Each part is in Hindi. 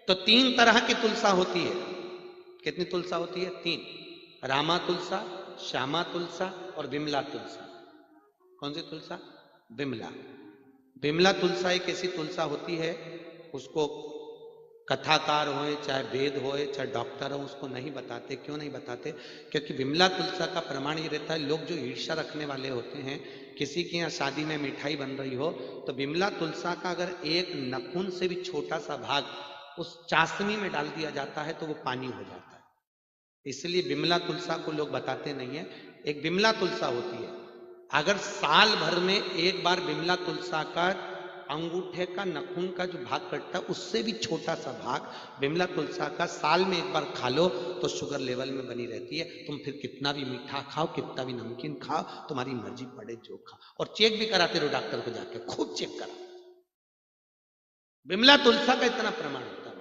तो 3 तरह की तुलसा होती है। कितनी तुलसा होती है? 3। रामा तुलसा, श्यामा तुलसा और विमला तुलसा। कौन सी तुलसा? विमला। विमला तुलसा एक ऐसी तुलसा होती है, उसको कथाकार होए, चाहे वेद होए, चाहे डॉक्टर हो, उसको नहीं बताते। क्यों नहीं बताते? क्योंकि विमला तुलसा का प्रमाण ये रहता है, लोग जो ईर्ष्या रखने वाले होते हैं, किसी के यहाँ शादी में मिठाई बन रही हो तो विमला तुलसा का अगर एक नखून से भी छोटा सा भाग उस चाशनी में डाल दिया जाता है तो वो पानी हो जाता है। इसलिए विमला तुलसा को लोग बताते नहीं है। एक विमला तुलसा होती है, अगर साल भर में एक बार विमला तुलसा का अंगूठे का नखून का जो भाग कटता है उससे भी छोटा सा भाग विमला तुलसा का साल में एक बार खा लो तो शुगर लेवल में बनी रहती है। तुम फिर कितना भी मीठा खाओ, कितना भी नमकीन खाओ, तुम्हारी मर्जी पड़े जो खाओ। और चेक भी कराते रहो डॉक्टर को जाके, खूब चेक करा। विमला तुलसा का इतना प्रमाण होता है।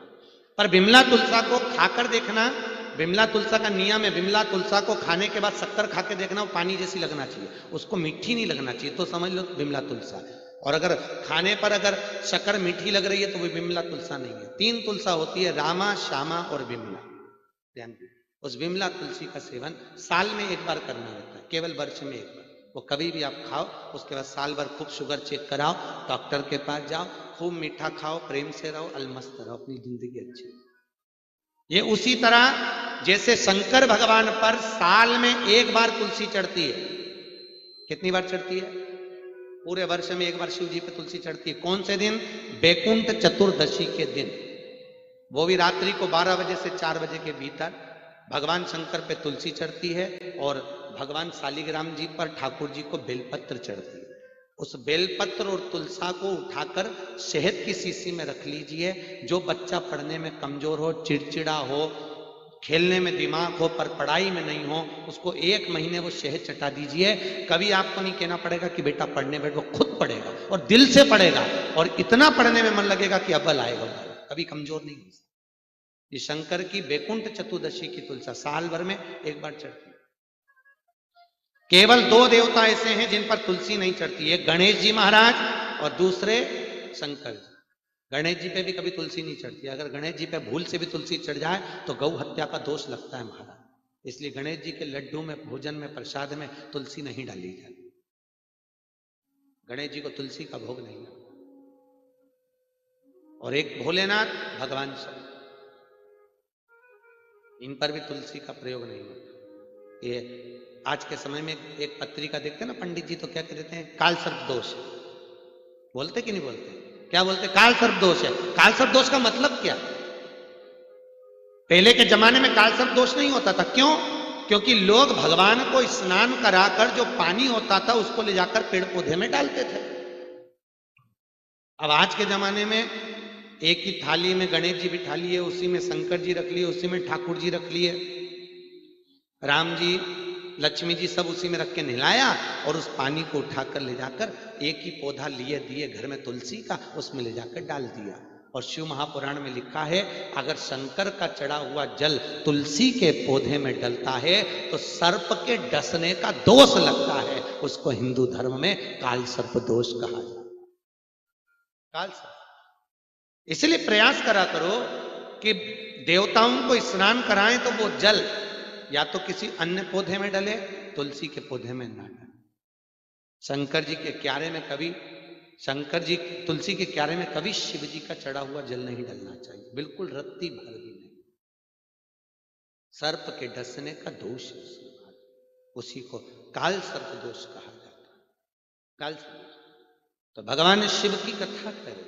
पर विमला तुलसा को खाकर देखना, विमला तुलसा का नियम है, विमला तुलसा को खाने के बाद शक्कर खा के देखना, वो पानी जैसी लगना चाहिए, उसको मीठी नहीं लगना चाहिए, तो समझ लो विमला तुलसा है। और अगर खाने पर अगर शक्कर मीठी लग रही है तो वो विमला तुलसा नहीं है। 3 तुलसा होती है, रामा, श्यामा और विमला। ध्यान दो, उस विमला तुलसी का सेवन साल में एक बार करना रहता है, केवल वर्ष में एक बार। वो कभी भी आप खाओ, उसके बाद साल भर खूब शुगर चेक कराओ, डॉक्टर के पास जाओ, खूब मीठा खाओ, प्रेम से रहो, अलमस्त रहो, अपनी जिंदगी अच्छी। ये उसी तरह जैसे शंकर भगवान पर साल में एक बार तुलसी चढ़ती है। कितनी बार चढ़ती है? पूरे वर्ष में एक बार शिव जी पे तुलसी चढ़ती है। कौन से दिन? बैकुंठ चतुर्दशी के दिन, वो भी रात्रि को 12 बजे से 4 बजे के भीतर भगवान शंकर पे तुलसी चढ़ती है और भगवान शालिग्राम जी पर ठाकुर जी को बेलपत्र चढ़ती है। उस बेलपत्र और तुलसा को उठाकर शहद की शीशी में रख लीजिए। जो बच्चा पढ़ने में कमजोर हो, चिड़चिड़ा हो, खेलने में दिमाग हो पर पढ़ाई में नहीं हो, उसको 1 महीने वो शहद चटा दीजिए। कभी आपको नहीं कहना पड़ेगा कि बेटा पढ़ने बैठ, वो खुद पढ़ेगा और दिल से पढ़ेगा और इतना पढ़ने में मन लगेगा कि अव्वल आएगा, कभी कमजोर नहीं हो। ये शंकर की बैकुंठ चतुर्दशी की तुलसा साल भर में एक बार चढ़ती है। केवल 2 देवता ऐसे हैं जिन पर तुलसी नहीं चढ़ती, एक गणेश जी महाराज और दूसरे शंकर जी। गणेश जी पे भी कभी तुलसी नहीं चढ़ती। अगर गणेश जी पे भूल से भी तुलसी चढ़ जाए तो गौ हत्या का दोष लगता है महाराज। इसलिए गणेश जी के लड्डू में, भोजन में, प्रसाद में तुलसी नहीं डाली जाती। गणेश जी को तुलसी का भोग नहीं है। और एक भोलेनाथ, भगवान शिव, इन पर भी तुलसी का प्रयोग नहीं होता। ये आज के समय में एक पत्रिका देखते हैं ना पंडित जी, तो क्या कहते हैं? काल सर्प दोष। बोलते कि नहीं बोलते? क्या बोलते? काल सर्प दोष है। काल सर्प दोष का मतलब क्या? पहले के जमाने में काल सर्प दोष नहीं होता था। क्यों? क्योंकि लोग भगवान को स्नान कराकर जो पानी होता था उसको ले जाकर पेड़ पौधे में डालते थे। अब आज के जमाने में एक ही थाली में गणेश जी बिठा लिए, उसी में शंकर जी रख लिए, उसी में ठाकुर जी रख लिए, राम जी, लक्ष्मी जी सब उसी में रख के नहलाया और उस पानी को उठाकर ले जाकर एक ही पौधा लिए दिए घर में तुलसी का, उसमें ले जाकर डाल दिया। और शिव महापुराण में लिखा है, अगर शंकर का चढ़ा हुआ जल तुलसी के पौधे में डलता है तो सर्प के डसने का दोष लगता है। उसको हिंदू धर्म में काल सर्प दोष कहा जाता है। काल सर्प। इसलिए प्रयास करा करो कि देवताओं को स्नान कराएं तो वो जल या तो किसी अन्य पौधे में डले, तुलसी के पौधे में ना डले। शंकर जी के क्यारे में कभी, शंकर जी तुलसी के क्यारे में कभी शिव जी का चढ़ा हुआ जल नहीं डलना चाहिए, बिल्कुल रत्ती भर भी नहीं। सर्प के डसने का दोष है, उसी को काल सर्प दोष कहा जाता है। काल सर्प। तो भगवान शिव की कथा करें।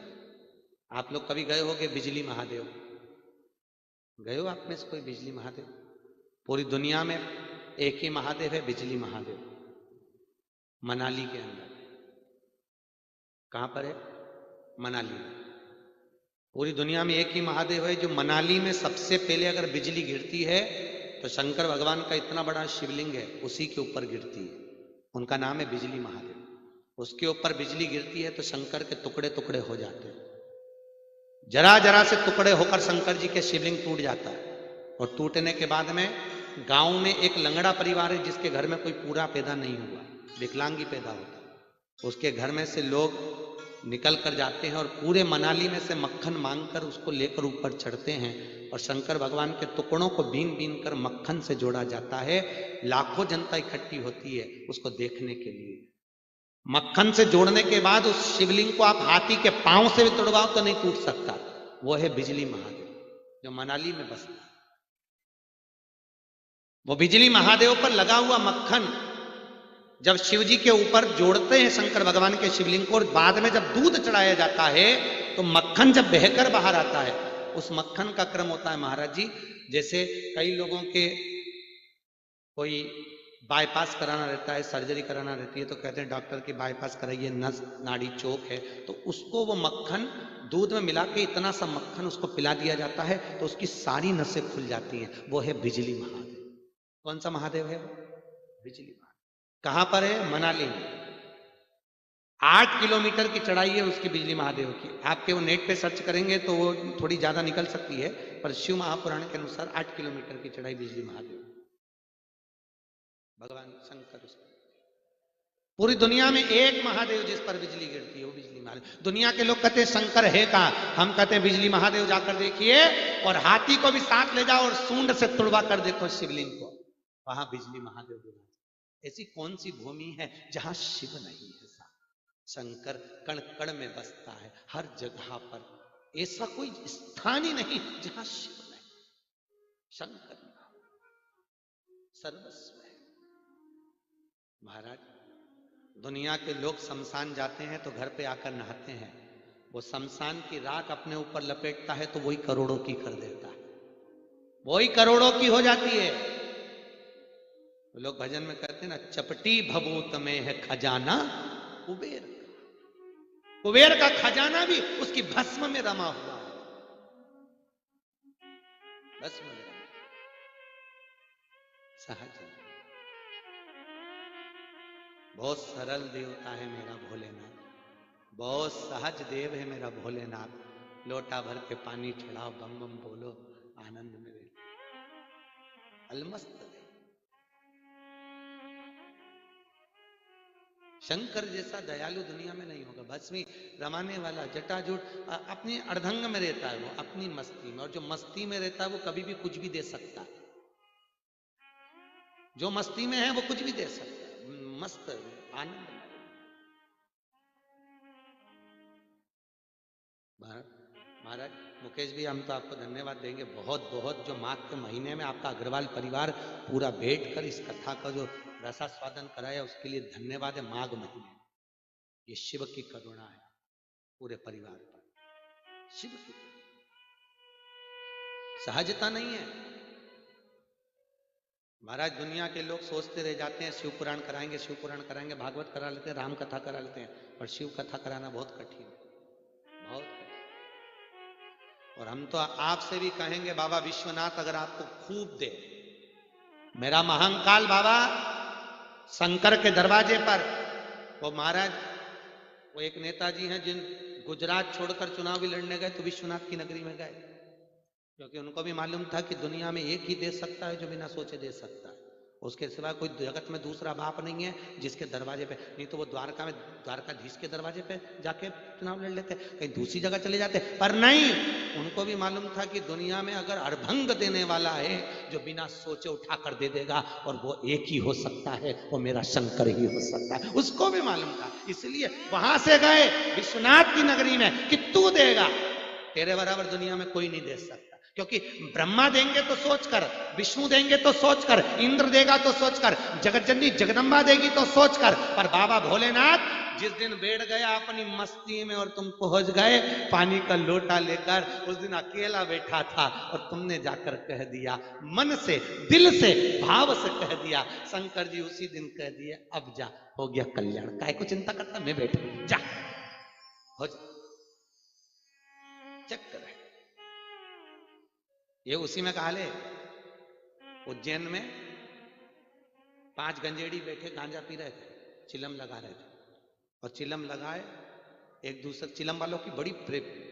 आप लोग कभी गए होगे बिजली महादेव? गए हो आप में से कोई बिजली महादेव? पूरी दुनिया में एक ही महादेव है, बिजली महादेव, मनाली के अंदर। कहां पर है? मनाली। पूरी दुनिया में एक ही महादेव है जो मनाली में सबसे पहले अगर बिजली गिरती है तो शंकर भगवान का इतना बड़ा शिवलिंग है, उसी के ऊपर गिरती है। उनका नाम है बिजली महादेव। उसके ऊपर बिजली गिरती है तो शंकर के टुकड़े टुकड़े हो जाते हैं। जरा जरा से टुकड़े होकर शंकर जी के शिवलिंग टूट जाता है। और टूटने के बाद में गांव में एक लंगड़ा परिवार है जिसके घर में कोई पूरा पैदा नहीं हुआ, विकलांगी पैदा होता है। उसके घर में से लोग निकल कर जाते हैं और पूरे मनाली में से मक्खन मांगकर उसको लेकर ऊपर चढ़ते हैं और शंकर भगवान के टुकड़ों को बीन बीन कर मक्खन से जोड़ा जाता है। लाखों जनता इकट्ठी होती है उसको देखने के लिए। मक्खन से जोड़ने के बाद उस शिवलिंग को आप हाथी के पांव से भी तोड़वाओ तो नहीं टूट सकता। वो है बिजली महादेव जो मनाली में बसता है। वो बिजली महादेव पर लगा हुआ मक्खन जब शिव जी के ऊपर जोड़ते हैं शंकर भगवान के शिवलिंग को और बाद में जब दूध चढ़ाया जाता है तो मक्खन जब बहकर बाहर आता है, उस मक्खन का क्रम होता है महाराज जी, जैसे कई लोगों के कोई बाईपास कराना रहता है, सर्जरी कराना रहती है तो कहते हैं डॉक्टर की बाईपास कराइए, नस नाड़ी चौक है, तो उसको वो मक्खन दूध में मिला के इतना सा मक्खन उसको पिला दिया जाता है तो उसकी सारी नसें खुल जाती हैं। वो है बिजली महादेव। कौन सा महादेव है वो? बिजली महादेव। कहां पर है? मनाली में। 8 किलोमीटर की चढ़ाई है उसकी बिजली महादेव की। आपके वो नेट पे सर्च करेंगे तो वो थोड़ी ज्यादा निकल सकती है, पर शिव महापुराण के अनुसार 8 किलोमीटर की चढ़ाई बिजली महादेव। भगवान शंकर उस पर। पूरी दुनिया में एक महादेव जिस पर बिजली गिरती है वो बिजली महादेव। दुनिया के लोग कहते हैं शंकर है कहां, हम कहते हैं बिजली महादेव जाकर देखिए और हाथी को भी साथ ले जाओ और सूंड से तुड़वा कर देखो शिवलिंग को, वहां बिजली महादेव विराज। ऐसी कौन सी भूमि है जहां शिव नहीं है? शंकर कण कण में बसता है, हर जगह पर। ऐसा कोई स्थान ही नहीं जहां शिव नहीं। शंकर सर्वस्व है। महाराज, दुनिया के लोग शमशान जाते हैं तो घर पे आकर नहाते हैं, वो शमशान की राख अपने ऊपर लपेटता है तो वही करोड़ों की कर देता है, वही करोड़ों की हो जाती है। लोग भजन में कहते हैं ना, चपटी भभूत में है खजाना कुबेर। कुबेर का खजाना भी उसकी भस्म में रमा हुआ है। भस्म में रमा। सहज बहुत सरल देवता है मेरा भोलेनाथ, बहुत सहज देव है मेरा भोलेनाथ। लोटा भर के पानी चढ़ाओ, बम बम बोलो, आनंद में अलमस्त देव। शंकर जैसा दयालु दुनिया में नहीं होगा। भस्मी रमाने वाला, जटाजूट, अपनी अर्धंग में रहता है वो, अपनी मस्ती में। और जो मस्ती में रहता है वो कभी भी कुछ भी दे सकता है। जो मस्ती में है वो कुछ भी दे सकता है, मस्त आनंद। महाराज मुकेश भी, हम तो आपको धन्यवाद देंगे बहुत बहुत। जो माघ के महीने में आपका अग्रवाल परिवार पूरा बैठकर इस कथा का जो रसास्वादन कराया उसके लिए धन्यवाद है। माघ महीने ये शिव की करुणा है पूरे परिवार पर। शिव की सहजता नहीं है महाराज। दुनिया के लोग सोचते रह जाते हैं शिव पुराण कराएंगे, शिव पुराण कराएंगे, भागवत करा लेते हैं, राम कथा करा लेते हैं, पर शिव कथा कराना बहुत कठिन है, बहुत कठिन। और हम तो आपसे भी कहेंगे बाबा विश्वनाथ अगर आपको खूब दे, मेरा महाकाल बाबा शंकर के दरवाजे पर, वो महाराज वो एक नेताजी हैं जिन गुजरात छोड़कर चुनाव भी लड़ने गए तो विश्वनाथ की नगरी में गए, क्योंकि उनको भी मालूम था कि दुनिया में एक ही दे सकता है जो बिना सोचे दे सकता है, उसके सिवा कोई जगत में दूसरा बाप नहीं है जिसके दरवाजे पे। नहीं तो वो द्वारका में द्वारकाधीश के दरवाजे पे जाके चुनाव लड़ लेते, कहीं दूसरी जगह चले जाते, पर नहीं, उनको भी मालूम था कि दुनिया में अगर अड़भंग देने वाला है जो बिना सोचे उठाकर दे देगा और वो एक ही हो सकता है, वो मेरा शंकर ही हो सकता है, उसको भी मालूम था। इसलिए वहां से गए विश्वनाथ की नगरी में कि तू देगा, तेरे बराबर दुनिया में कोई नहीं दे सकता। क्योंकि ब्रह्मा देंगे तो सोचकर, विष्णु देंगे तो सोचकर, इंद्र देगा तो सोचकर, जगतजननी जगदम्बा देगी तो सोचकर, पर बाबा भोलेनाथ जिस दिन बैठ गया अपनी मस्ती में और तुम पहुंच गए पानी का लोटा लेकर, उस दिन अकेला बैठा था और तुमने जाकर कह दिया मन से, दिल से, भाव से कह दिया। शंकर जी उसी दिन कह दिए अब जा, हो गया कल्याण, काहे को चिंता करता, मैं बैठा, जा हो जा। चक्कर है ये। उसी में कहा ले, उज्जैन में 5 गंजेड़ी बैठे गांजा पी रहे थे, चिलम लगा रहे थे, और चिलम लगाए एक दूसरे, चिलम वालों की बड़ी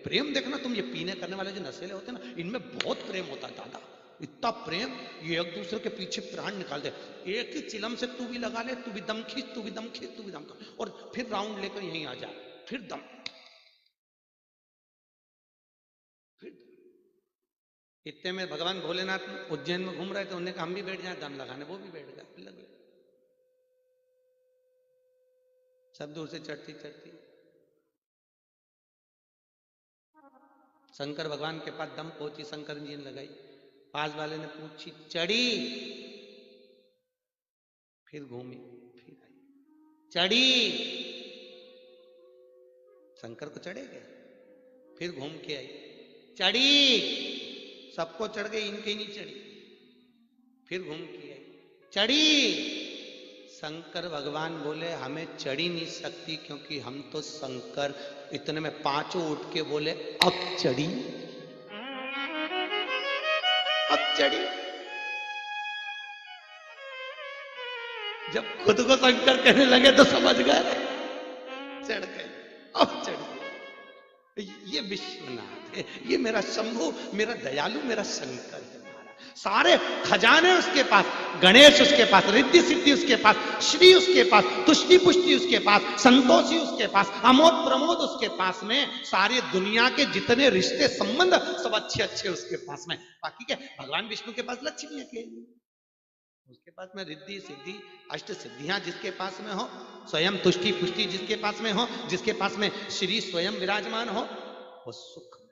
प्रेम देखना तुम, ये पीने करने वाले जो नशेले होते हैं ना, इनमें बहुत प्रेम होता है दादा, इतना प्रेम, ये एक दूसरे के पीछे प्राण निकाल दे। एक ही चिलम से तू भी लगा ले, तू भी दम खींच, तू भी दम खींच, तू भी दम खींच, और फिर राउंड लेकर यहीं आ जा, फिर दम इतने में भगवान भोलेनाथ उज्जैन में घूम रहे थे, उन्होंने कहा हम भी बैठ जाए दम लगाने, वो भी बैठ गए, लग गए। सब दूर से चढ़ती चढ़ती शंकर भगवान के पास दम पहुंची, शंकर जी ने लगाई, पास वाले ने पूछी, चढ़ी? फिर घूमी, फिर आई, चढ़ी? शंकर को चढ़े गए, फिर घूम के आई, चढ़ी? सबको चढ़ गई, इनके नहीं चढ़ी, फिर घूम के आई, चढ़ी? शंकर भगवान बोले हमें चढ़ी नहीं सकती क्योंकि हम तो शंकर। इतने में पांचों उठ के बोले अब चढ़ी, अब चढ़ी। जब खुद को शंकर कहने लगे तो समझ गए, चढ़ गए, अब चढ़ गए। ये विश्वनाथ है, ये मेरा शंभु, मेरा दयालु, मेरा शंकर है। सारे खजाने उसके पास, गणेश उसके पास, रिद्धि सिद्धि उसके पास, श्री उसके पास, तुष्टि पुष्टि उसके पास, संतोषी उसके पास, अमोद प्रमोद उसके पास में, सारी दुनिया के जितने रिश्ते संबंध सब अच्छे अच्छे उसके पास में। बाकी क्या, भगवान विष्णु के पास लक्ष्मी अकेली, उसके पास में रिद्धि सिद्धि अष्ट सिद्धियां जिसके पास में हो, स्वयं तुष्टि पुष्टि जिसके पास में हो, जिसके पास में श्री स्वयं विराजमान हो, वो सुख